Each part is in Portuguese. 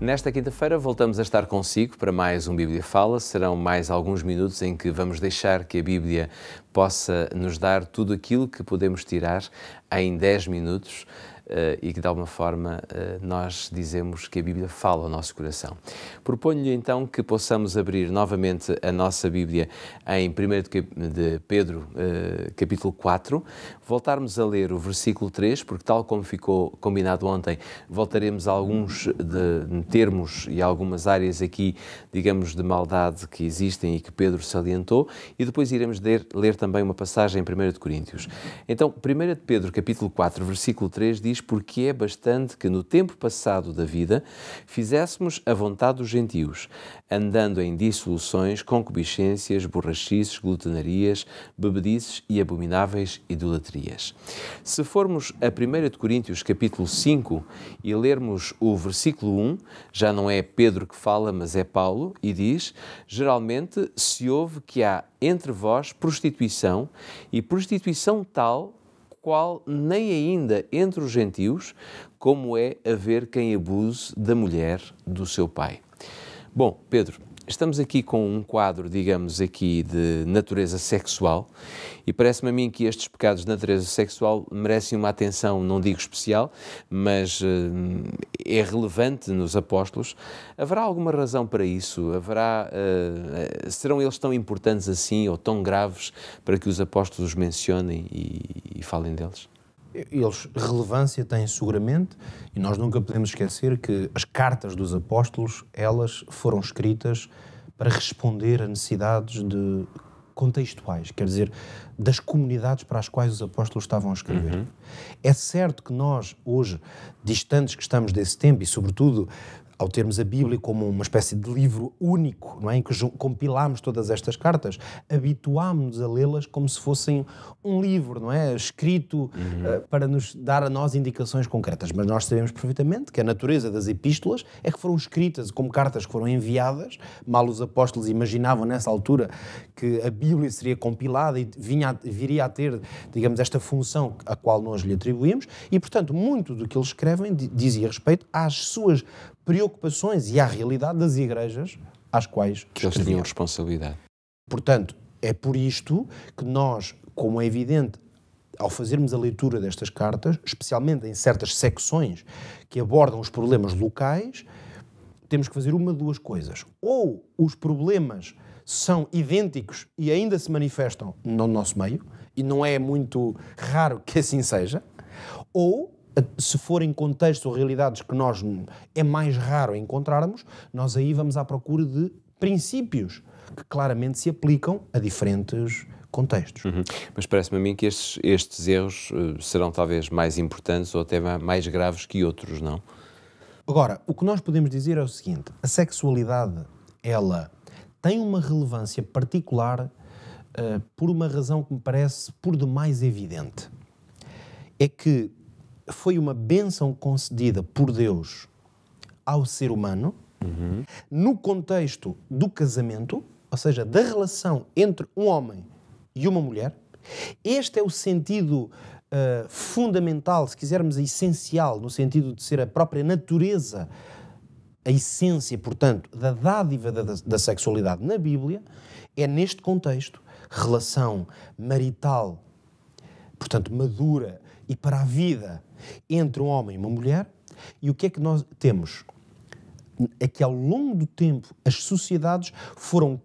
Nesta quinta-feira voltamos a estar consigo para mais um Bíblia Fala. Serão mais alguns minutos em que vamos deixar que a Bíblia possa nos dar tudo aquilo que podemos tirar em 10 minutos e que de alguma forma nós dizemos que a Bíblia fala ao nosso coração. Proponho-lhe então que possamos abrir novamente a nossa Bíblia em 1 de Pedro, capítulo 4, voltarmos a ler o versículo 3, porque tal como ficou combinado ontem, voltaremos a alguns de termos e algumas áreas aqui, digamos, de maldade que existem e que Pedro salientou, e depois iremos ler também uma passagem em 1 de Coríntios. Então, 1 de Pedro, capítulo 4, versículo 3, diz: porque é bastante que no tempo passado da vida fizéssemos a vontade dos gentios, andando em dissoluções, concupiscências, borrachices, glutonarias, bebedices e abomináveis idolatrias. Se formos a 1 de Coríntios, capítulo 5, e lermos o versículo 1, já não é Pedro que fala, mas é Paulo, e diz: geralmente se ouve que há entre vós prostituição, e prostituição tal qual nem ainda entre os gentios, como é haver quem abuse da mulher do seu pai. Bom, Pedro, estamos aqui com um quadro, digamos, aqui de natureza sexual, e parece-me a mim que estes pecados de natureza sexual merecem uma atenção, não digo especial, mas é relevante nos apóstolos. Haverá alguma razão para isso? Serão eles tão importantes assim ou tão graves para que os apóstolos os mencionem e falem deles? Eles relevância têm seguramente, e nós nunca podemos esquecer que as cartas dos apóstolos, elas foram escritas para responder a necessidades contextuais, quer dizer, das comunidades para as quais os apóstolos estavam a escrever. Uhum. É certo que nós, hoje, distantes que estamos desse tempo, e sobretudo ao termos a Bíblia como uma espécie de livro único, não é? Em que compilámos todas estas cartas, habituámos-nos a lê-las como se fossem um livro, não é? Escrito para nos dar a nós indicações concretas. Mas nós sabemos perfeitamente que a natureza das epístolas é que foram escritas como cartas que foram enviadas. Mal os apóstolos imaginavam nessa altura que a Bíblia seria compilada e viria a ter, digamos, esta função a qual nós lhe atribuímos, e, portanto, muito do que eles escrevem dizia respeito às suas preocupações e à realidade das igrejas às quais eles tinham responsabilidade. Portanto, é por isto que nós, como é evidente, ao fazermos a leitura destas cartas, especialmente em certas secções que abordam os problemas locais, temos que fazer uma de duas coisas. Ou os problemas são idênticos e ainda se manifestam no nosso meio, e não é muito raro que assim seja, ou se forem contextos ou realidades que nós é mais raro encontrarmos, nós aí vamos à procura de princípios que claramente se aplicam a diferentes contextos. Uhum. Mas parece-me a mim que estes erros serão talvez mais importantes ou até mais graves que outros, não? Agora, o que nós podemos dizer é o seguinte: a sexualidade, ela tem uma relevância particular por uma razão que me parece por demais evidente. É que foi uma bênção concedida por Deus ao ser humano, no contexto do casamento, ou seja, da relação entre um homem e uma mulher. Este é o sentido fundamental, se quisermos, essencial, no sentido de ser a própria natureza, a essência, portanto, da dádiva da sexualidade na Bíblia. É neste contexto, relação marital, portanto, madura e para a vida entre um homem e uma mulher. E o que é que nós temos? É que ao longo do tempo as sociedades foram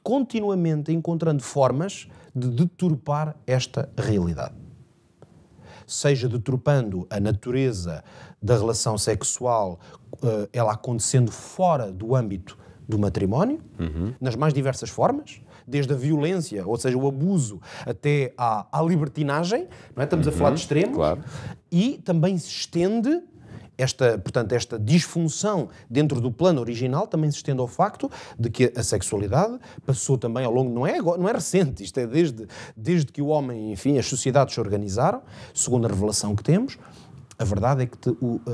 continuamente encontrando formas de deturpar esta realidade. Seja deturpando a natureza da relação sexual, ela acontecendo fora do âmbito do matrimónio, nas mais diversas formas, desde a violência, ou seja, o abuso, até à libertinagem, não é? Estamos a falar de extremos, claro. E também se estende esta disfunção dentro do plano original, também se estende ao facto de que a sexualidade passou também ao longo, não é recente, isto é desde que o homem, enfim, as sociedades se organizaram, segundo a revelação que temos. A verdade é que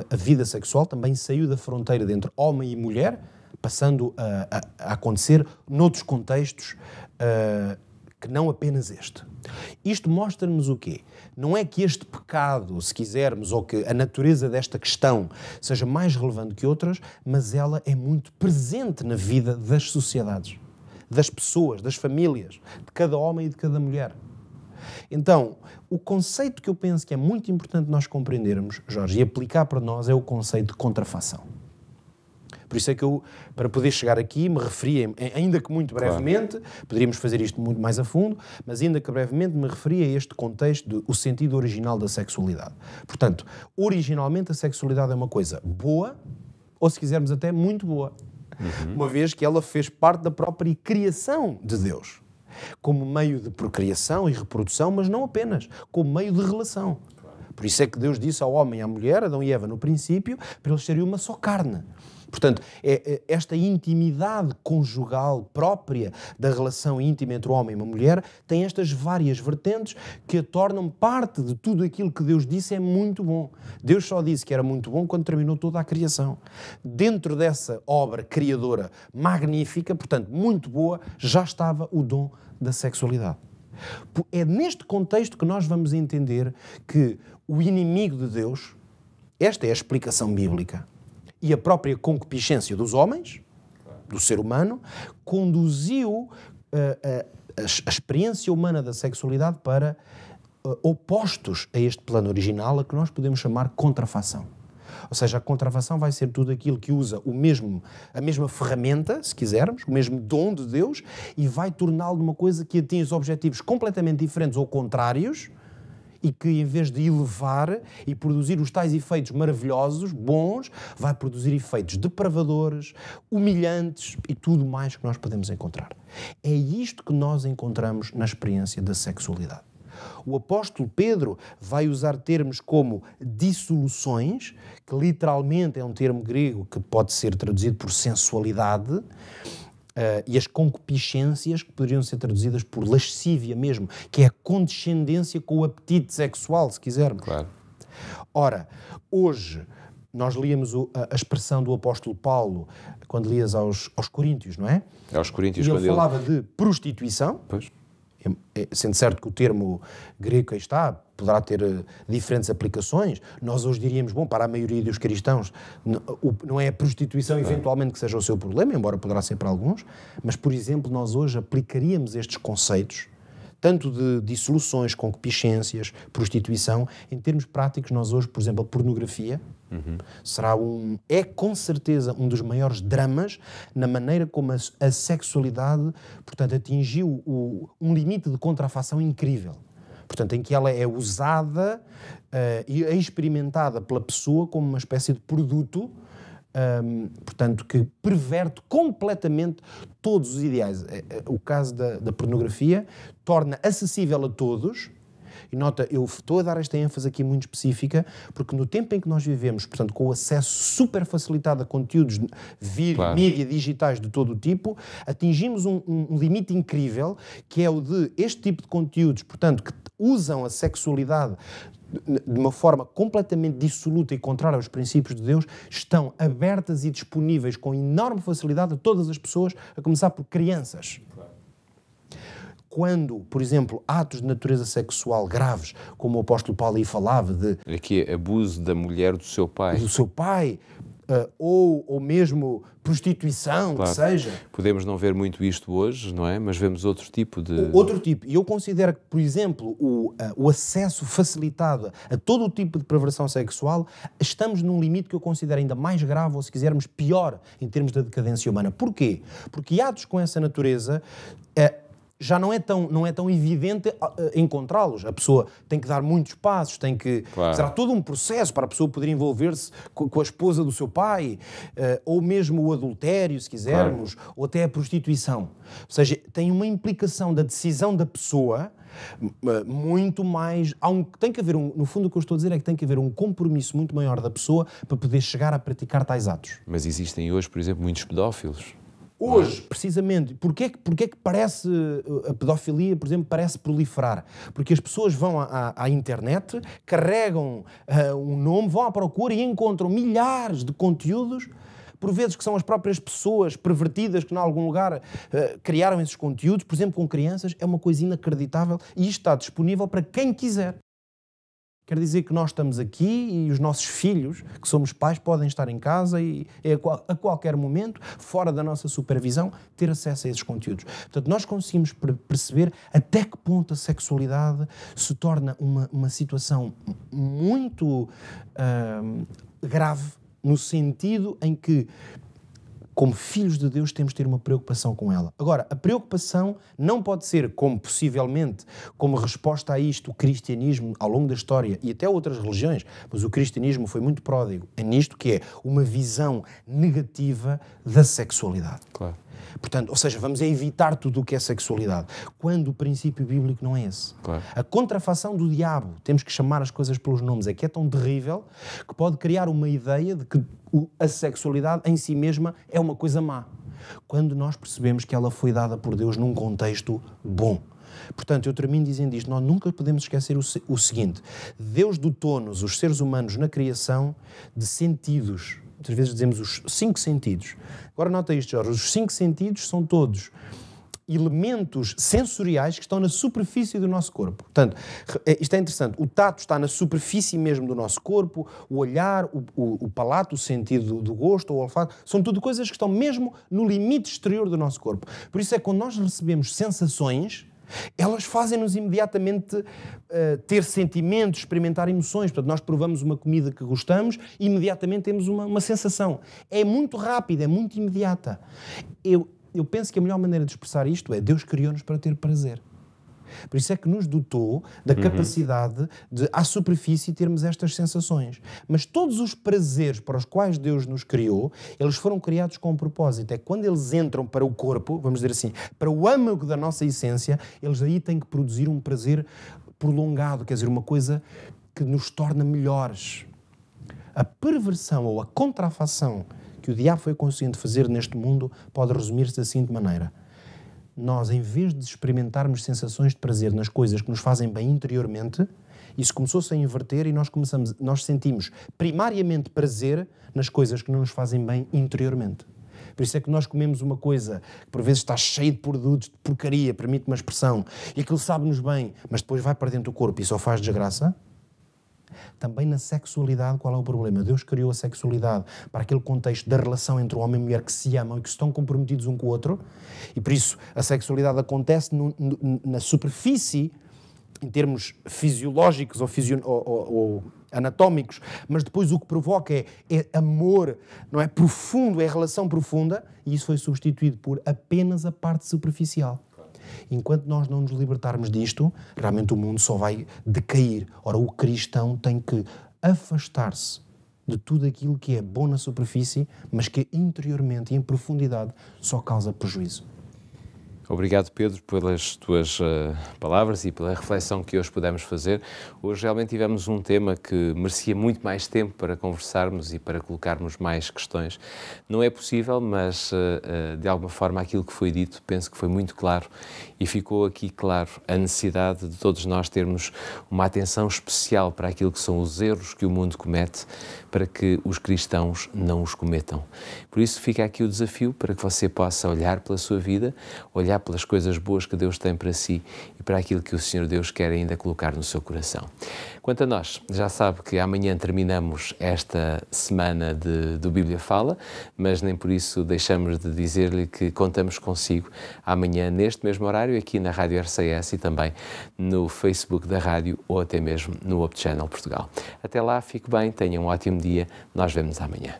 a vida sexual também saiu da fronteira entre homem e mulher, passando a acontecer noutros contextos que não apenas este. Isto mostra-nos o quê? Não é que este pecado, se quisermos, ou que a natureza desta questão seja mais relevante que outras, mas ela é muito presente na vida das sociedades, das pessoas, das famílias, de cada homem e de cada mulher. Então, o conceito que eu penso que é muito importante nós compreendermos, Jorge, e aplicar para nós é o conceito de contrafação. Por isso é que eu, para poder chegar aqui, me referi, ainda que muito brevemente, poderíamos fazer isto muito mais a fundo, mas ainda que brevemente me referi a este contexto do sentido original da sexualidade. Portanto, originalmente a sexualidade é uma coisa boa, ou se quisermos até muito boa, uma vez que ela fez parte da própria criação de Deus, como meio de procriação e reprodução, mas não apenas, como meio de relação. Por isso é que Deus disse ao homem e à mulher, Adão e Eva no princípio, para eles serem uma só carne. Portanto, esta intimidade conjugal própria da relação íntima entre o homem e uma mulher tem estas várias vertentes que a tornam parte de tudo aquilo que Deus disse é muito bom. Deus só disse que era muito bom quando terminou toda a criação. Dentro dessa obra criadora magnífica, portanto, muito boa, já estava o dom da sexualidade. É neste contexto que nós vamos entender que o inimigo de Deus, esta é a explicação bíblica, e a própria concupiscência dos homens, do ser humano, conduziu a experiência humana da sexualidade para opostos a este plano original, a que nós podemos chamar contrafação. Ou seja, a contrafação vai ser tudo aquilo que usa a mesma ferramenta, se quisermos, o mesmo dom de Deus, e vai torná-lo numa coisa que atinge objetivos completamente diferentes ou contrários, e que, em vez de elevar e produzir os tais efeitos maravilhosos, bons, vai produzir efeitos depravadores, humilhantes e tudo mais que nós podemos encontrar. É isto que nós encontramos na experiência da sexualidade. O apóstolo Pedro vai usar termos como dissoluções, que literalmente é um termo grego que pode ser traduzido por sensualidade, e as concupiscências, que poderiam ser traduzidas por lascívia mesmo, que é a condescendência com o apetite sexual, se quisermos. Claro. Ora, hoje, nós líamos a expressão do apóstolo Paulo, quando lias aos Coríntios, não é? Aos Coríntios, e ele quando falava de prostituição. Pois. Sendo certo que o termo grego que aí está poderá ter diferentes aplicações, nós hoje diríamos, bom, para a maioria dos cristãos não é a prostituição eventualmente que seja o seu problema, embora poderá ser para alguns, mas, por exemplo, nós hoje aplicaríamos estes conceitos, tanto de dissoluções, concupiscências, prostituição, em termos práticos, nós hoje, por exemplo, a pornografia é com certeza um dos maiores dramas na maneira como a sexualidade, portanto, atingiu um limite de contrafação incrível. Portanto, em que ela é usada e experimentada pela pessoa como uma espécie de produto, portanto, que perverte completamente todos os ideais. O caso da pornografia torna acessível a todos. E nota, eu estou a dar esta ênfase aqui muito específica, porque no tempo em que nós vivemos, portanto, com o acesso super facilitado a conteúdos mídia digitais de todo o tipo, atingimos um limite incrível, que é o de este tipo de conteúdos, portanto, que usam a sexualidade de uma forma completamente dissoluta e contrária aos princípios de Deus, estão abertas e disponíveis com enorme facilidade a todas as pessoas, a começar por crianças. Quando, por exemplo, atos de natureza sexual graves, como o apóstolo Paulo aí falava de... Aqui é abuso da mulher do seu pai. Do seu pai, ou mesmo prostituição, claro. Que seja. Podemos não ver muito isto hoje, não é? Mas vemos outro tipo de... Outro tipo. E eu considero que, por exemplo, o acesso facilitado a todo o tipo de perversão sexual, estamos num limite que eu considero ainda mais grave, ou se quisermos, pior, em termos da decadência humana. Porquê? Porque atos com essa natureza... já não é tão evidente encontrá-los. A pessoa tem que dar muitos passos, tem que... Claro. Será todo um processo para a pessoa poder envolver-se com a esposa do seu pai, ou mesmo o adultério, se quisermos, claro. Ou até a prostituição. Ou seja, tem uma implicação da decisão da pessoa muito mais... tem que haver no fundo o que eu estou a dizer é que tem que haver um compromisso muito maior da pessoa para poder chegar a praticar tais atos. Mas existem hoje, por exemplo, muitos pedófilos. Hoje, precisamente, porque é que parece a pedofilia, por exemplo, parece proliferar? Porque as pessoas vão à internet, carregam um nome, vão à procura e encontram milhares de conteúdos, por vezes que são as próprias pessoas pervertidas que em algum lugar criaram esses conteúdos, por exemplo com crianças, é uma coisa inacreditável e isto está disponível para quem quiser. Quer dizer que nós estamos aqui e os nossos filhos, que somos pais, podem estar em casa e a qualquer momento, fora da nossa supervisão, ter acesso a esses conteúdos. Portanto, nós conseguimos perceber até que ponto a sexualidade se torna uma situação muito grave, no sentido em que, como filhos de Deus, temos de ter uma preocupação com ela. Agora, a preocupação não pode ser, como possivelmente, como resposta a isto, o cristianismo, ao longo da história, e até outras religiões, mas o cristianismo foi muito pródigo nisto, que é uma visão negativa da sexualidade. Claro. Portanto, ou seja, vamos evitar tudo o que é sexualidade, quando o princípio bíblico não é esse. Claro. A contrafação do diabo, temos que chamar as coisas pelos nomes, é que é tão terrível que pode criar uma ideia de que a sexualidade em si mesma é uma coisa má, quando nós percebemos que ela foi dada por Deus num contexto bom. Portanto, eu termino dizendo isto, nós nunca podemos esquecer o seguinte: Deus dotou-nos, os seres humanos, na criação, de sentidos. Muitas vezes dizemos os 5 sentidos. Agora nota isto, Jorge, os 5 sentidos são todos elementos sensoriais que estão na superfície do nosso corpo. Portanto, isto é interessante, o tato está na superfície mesmo do nosso corpo, o olhar, o palato, o sentido do gosto, o olfato, são tudo coisas que estão mesmo no limite exterior do nosso corpo. Por isso é que quando nós recebemos sensações, elas fazem-nos imediatamente ter sentimentos, experimentar emoções. Portanto, nós provamos uma comida que gostamos e imediatamente temos uma sensação. É muito rápida, é muito imediata. Eu penso que a melhor maneira de expressar isto é: Deus criou-nos para ter prazer. Por isso é que nos dotou da capacidade de, à superfície, termos estas sensações. Mas todos os prazeres para os quais Deus nos criou, eles foram criados com um propósito. É que quando eles entram para o corpo, vamos dizer assim, para o âmago da nossa essência, eles aí têm que produzir um prazer prolongado, quer dizer, uma coisa que nos torna melhores. A perversão ou a contrafação que o diabo foi conseguindo fazer neste mundo pode resumir-se da seguinte maneira: nós, em vez de experimentarmos sensações de prazer nas coisas que nos fazem bem interiormente, isso começou-se a inverter e nós sentimos primariamente prazer nas coisas que não nos fazem bem interiormente. Por isso é que nós comemos uma coisa que por vezes está cheia de produtos, de porcaria, permite uma expressão, e aquilo sabe-nos bem, mas depois vai para dentro do corpo e só faz desgraça. Também na sexualidade, qual é o problema? Deus criou a sexualidade para aquele contexto da relação entre o homem e a mulher que se amam e que estão comprometidos um com o outro, e por isso a sexualidade acontece na superfície, em termos fisiológicos ou anatómicos, mas depois o que provoca é amor, não é? Profundo, é relação profunda, e isso foi substituído por apenas a parte superficial. Enquanto nós não nos libertarmos disto, realmente o mundo só vai decair. Ora, o cristão tem que afastar-se de tudo aquilo que é bom na superfície, mas que interiormente e em profundidade só causa prejuízo. Obrigado, Pedro, pelas tuas palavras e pela reflexão que hoje pudemos fazer. Hoje realmente tivemos um tema que merecia muito mais tempo para conversarmos e para colocarmos mais questões. Não é possível, mas de alguma forma aquilo que foi dito penso que foi muito claro e ficou aqui claro a necessidade de todos nós termos uma atenção especial para aquilo que são os erros que o mundo comete, para que os cristãos não os cometam. Por isso fica aqui o desafio para que você possa olhar pela sua vida, olhar pelas coisas boas que Deus tem para si e para aquilo que o Senhor Deus quer ainda colocar no seu coração. Quanto a nós, já sabe que amanhã terminamos esta semana do Bíblia Fala, mas nem por isso deixamos de dizer-lhe que contamos consigo amanhã neste mesmo horário aqui na Rádio RCS e também no Facebook da rádio ou até mesmo no Up Channel Portugal. Até lá, fique bem, tenha um ótimo dia, nós vemos amanhã.